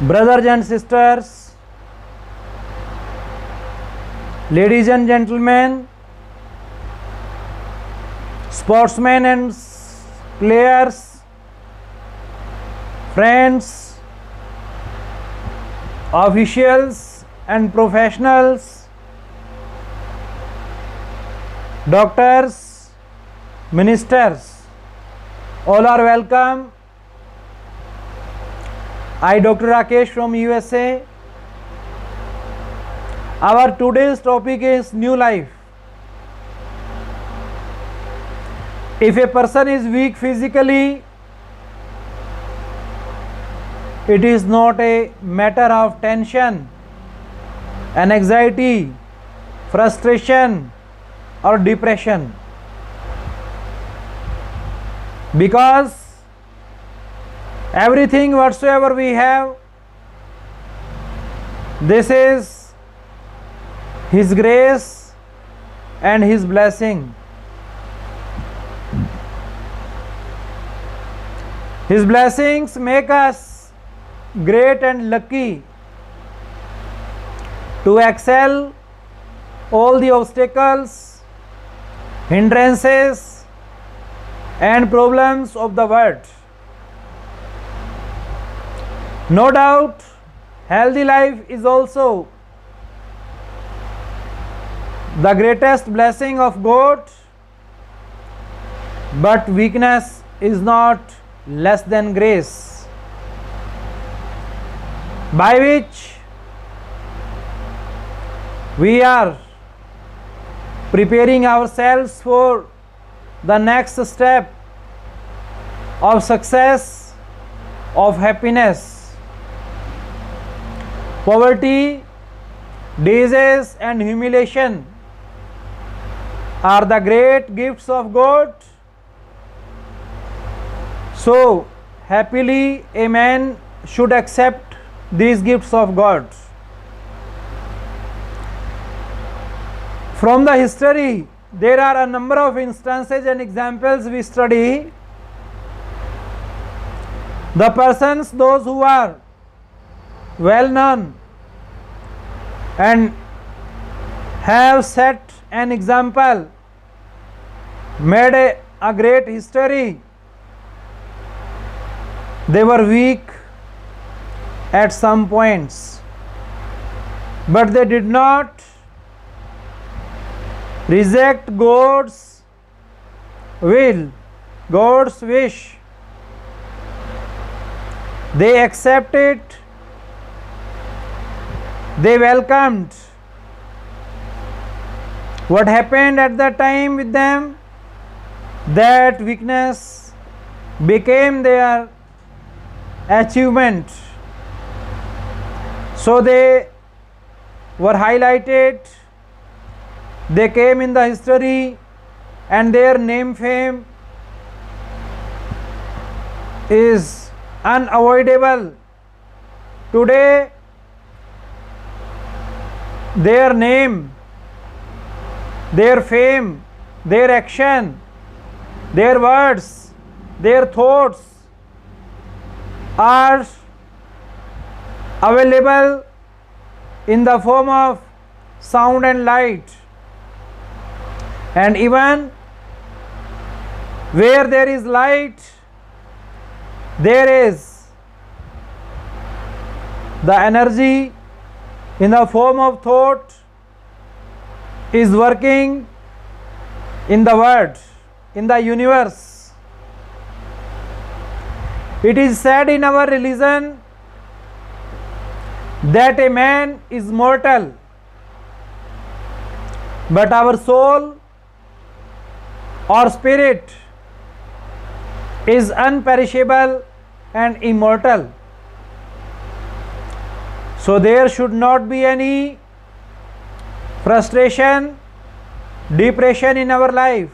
Brothers and sisters, ladies and gentlemen, sportsmen and players, friends, officials and professionals, doctors, ministers, all are welcome. I, Dr. Rakesh from USA. Our today's topic is new life. If a person is weak physically, it is not a matter of tension and anxiety, frustration or depression, because everything whatsoever we have, this is His grace and His blessing. His blessings make us great and lucky to excel all the obstacles, hindrances and problems of the world. No doubt, healthy life is also the greatest blessing of God, but weakness is not less than grace, by which we are preparing ourselves for the next step of success, of happiness. Poverty, disease and humiliation are the great gifts of God. So, happily a man should accept these gifts of God. From the history, there are a number of instances and examples we study. The persons, those who are well known and have set an example, made a great history. They were weak at some points, but they did not reject God's will, God's wish. They accepted, they welcomed what happened at that time with them. That weakness became their achievement. So they were highlighted, they came in the history, and their name fame is unavoidable. Today their name, their fame, their action, their words, their thoughts are available in the form of sound and light. And even where there is light, there is the energy in the form of thought is working in the world, in the universe. It is said in our religion that a man is mortal, but our soul or spirit is unperishable and immortal. So there should not be any frustration, depression in our life.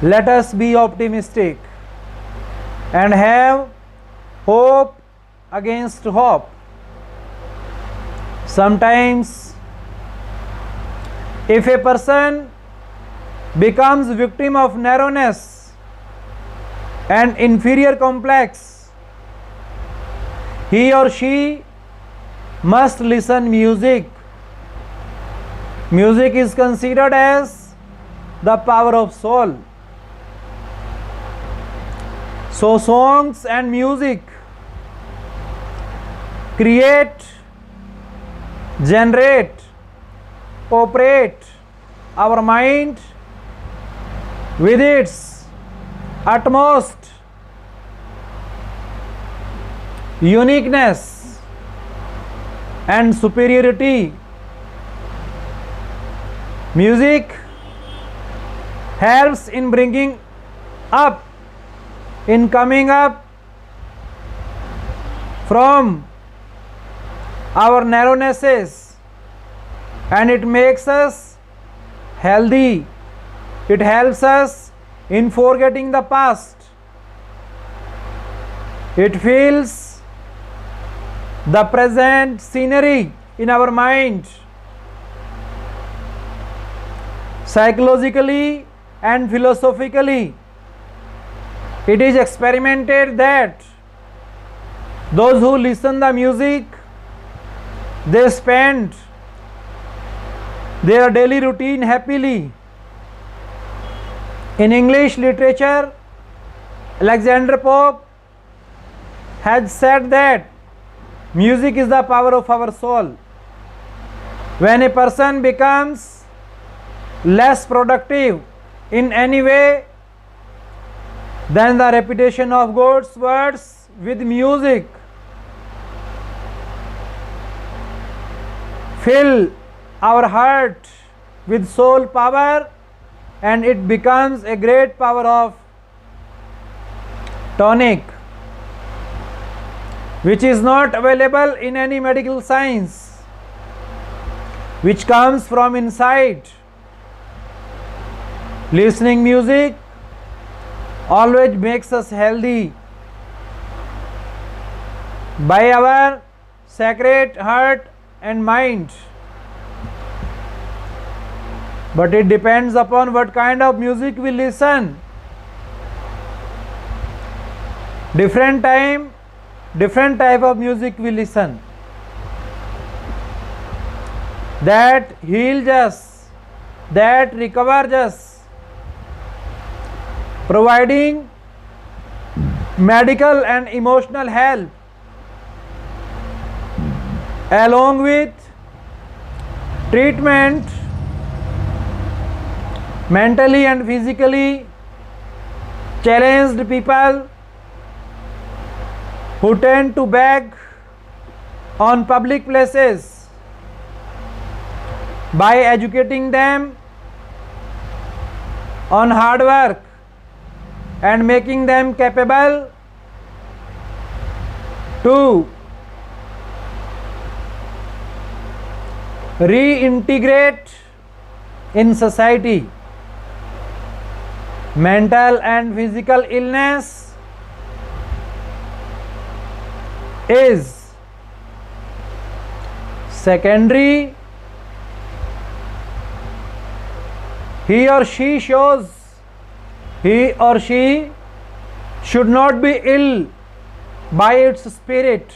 Let us be optimistic and have hope against hope. Sometimes, if a person becomes victim of narrowness and inferior complex, He or she must listen music. Music is considered as the power of soul. So songs and music create, generate, operate our mind with its utmost uniqueness and superiority. Music helps in bringing up, in coming up from our narrownesses, and it makes us healthy. It helps us in forgetting the past. It fills the present scenery in our mind. Psychologically and philosophically, it is experimented that those who listen the music, they spend their daily routine happily. In English literature, Alexander Pope has said that music is the power of our soul. When a person becomes less productive in any way, then the repetition of God's words with music fill our heart with soul power, and it becomes a great power of tonic, which is not available in any medical science, which comes from inside. Listening music always makes us healthy by our sacred heart and mind. But it depends upon what kind of music we listen. Different time, different type of music we listen. That heals us, that recovers us, providing medical and emotional help, along with treatment mentally and physically challenged people who tend to beg on public places. By educating them on hard work and making them capable to reintegrate in society. Mental and physical illness is secondary. He or she should not be ill by its spirit.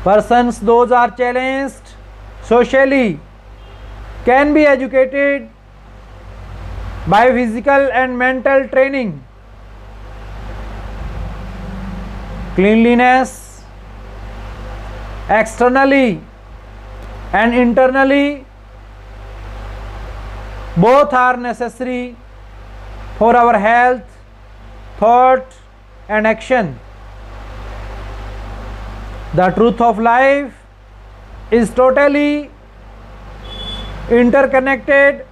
Persons those are challenged socially can be educated by physical and mental training. Cleanliness externally and internally both are necessary for our health, thought and action. The truth of life is totally interconnected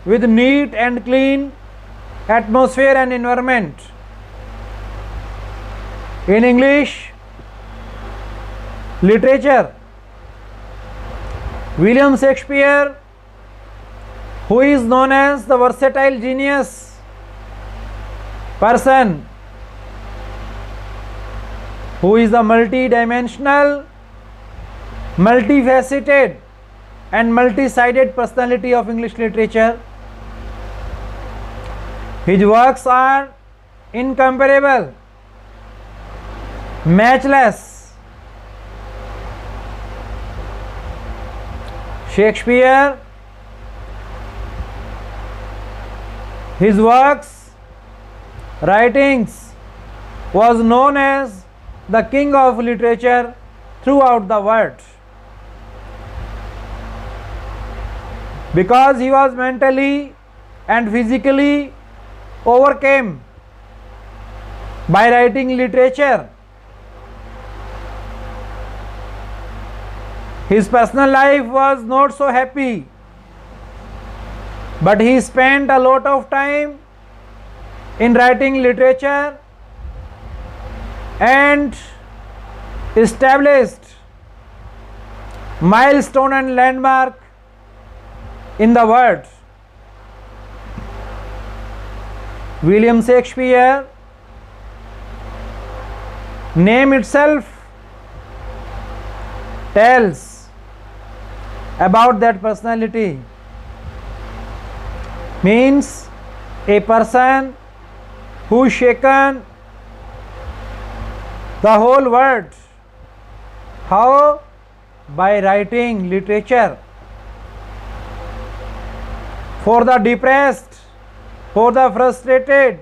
with neat and clean atmosphere and environment. In English literature, William Shakespeare, who is known as the versatile genius person, who is a multi-dimensional, multifaceted and multi-sided personality of English literature. His works are incomparable. matchless. Shakespeare, his works, writings, was known as the king of literature throughout the world, because he was mentally and physically overcome by writing literature. His personal life was not so happy, but he spent a lot of time in writing literature and established milestone and landmark in the world. William Shakespeare, name itself tells about that personality. Means a person who shaken the whole world. How? By writing literature. For the depressed, for the frustrated,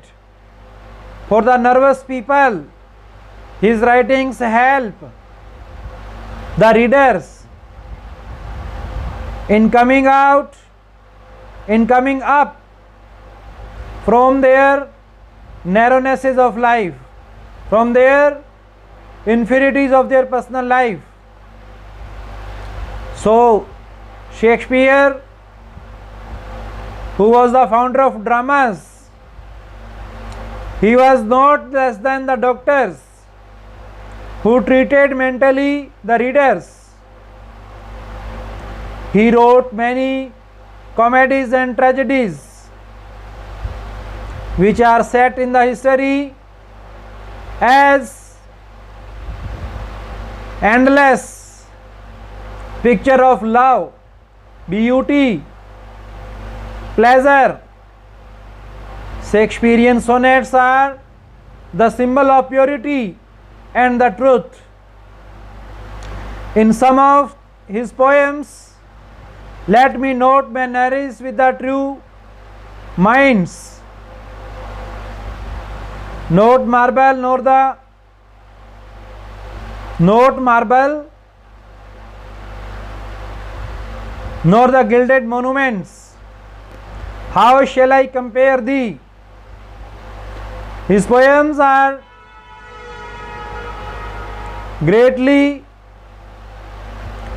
for the nervous people, his writings help the readers in coming out, in coming up from their narrownesses of life, from their inferiorities of their personal life. So, Shakespeare, who was the founder of dramas, he was not less than the doctors who treated mentally the readers. He wrote many comedies and tragedies which are set in the history as endless picture of love, beauty, pleasure. Shakespearean sonnets are the symbol of purity and the truth. In some of his poems, let me note may nourish with the true minds, not marble nor the gilded monuments. How shall I compare thee? His poems are greatly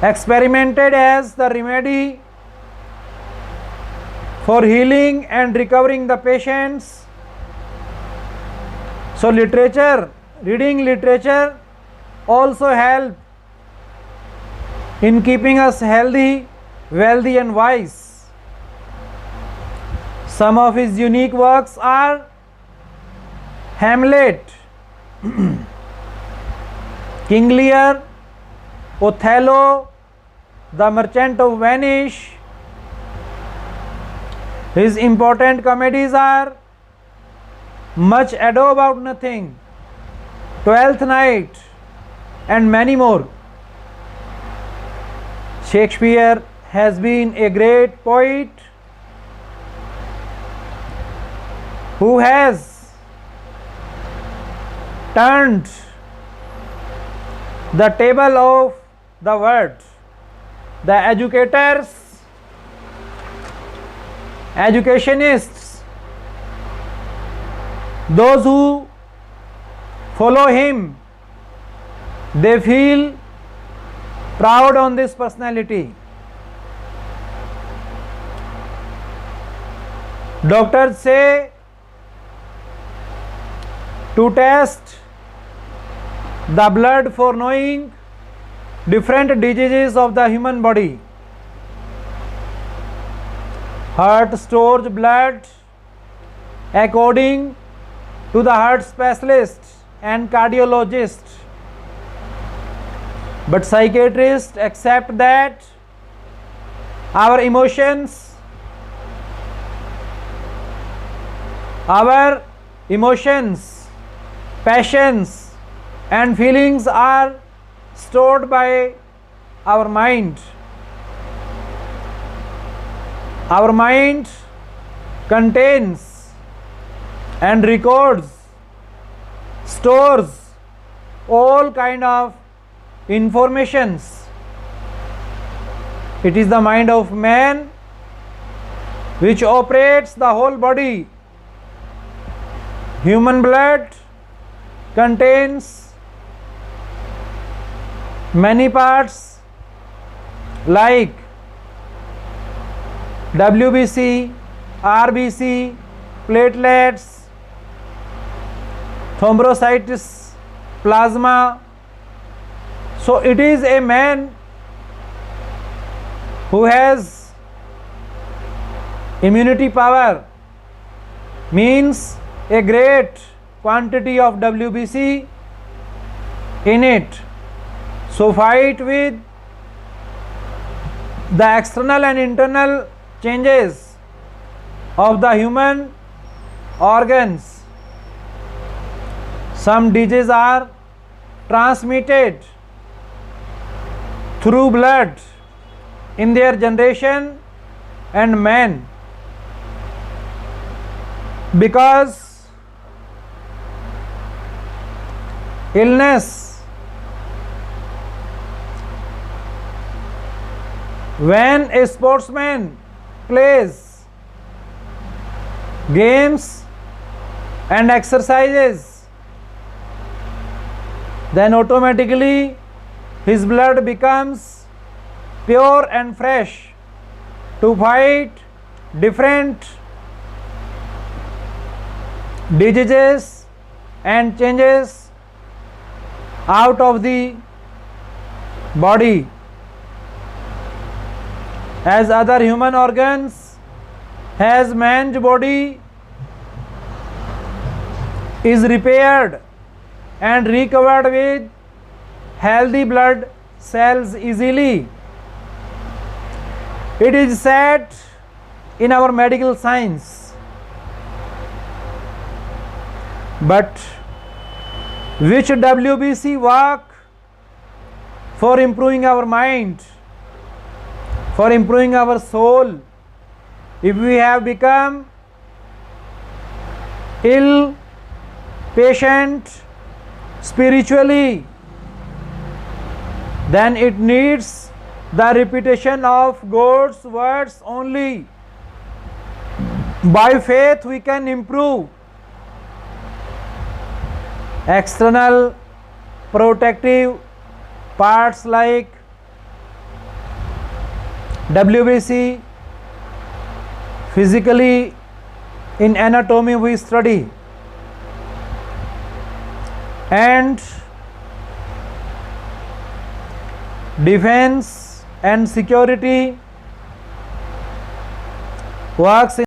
experimented as the remedy for healing and recovering the patients. So literature, reading literature also help in keeping us healthy, wealthy and wise. Some of his unique works are Hamlet, King Lear, Othello, The Merchant of Venice. His important comedies are Much Ado About Nothing, Twelfth Night, and many more. Shakespeare has been a great poet who has turned the table of the world. The educators, educationists, those who follow him, they feel proud on this personality. Doctors say to test the blood for knowing different diseases of the human body. Heart stores blood according to the heart specialist and cardiologist, but psychiatrists accept that our emotions, passions, and feelings are stored by our mind. Our mind contains and records, stores all kind of informations. It is the mind of man which operates the whole body. Human blood contains many parts like WBC, RBC, platelets, thrombocytes, plasma. So it is a man who has immunity power, means a great quantity of WBC in it. So fight with the external and internal changes of the human organs. Some diseases are transmitted through blood in their generation and men, because illness, when a sportsman plays games and exercises, then automatically his blood becomes pure and fresh to fight different diseases and changes out of the body. As other human organs, as man's body is repaired and recovered with healthy blood cells easily. It is said in our medical science. But which WBC work for improving our mind, for improving our soul? If we have become ill, patient spiritually, then it needs the repetition of God's words only. By faith we can improve. External protective parts like WBC, physically in anatomy we study, and defense and security works in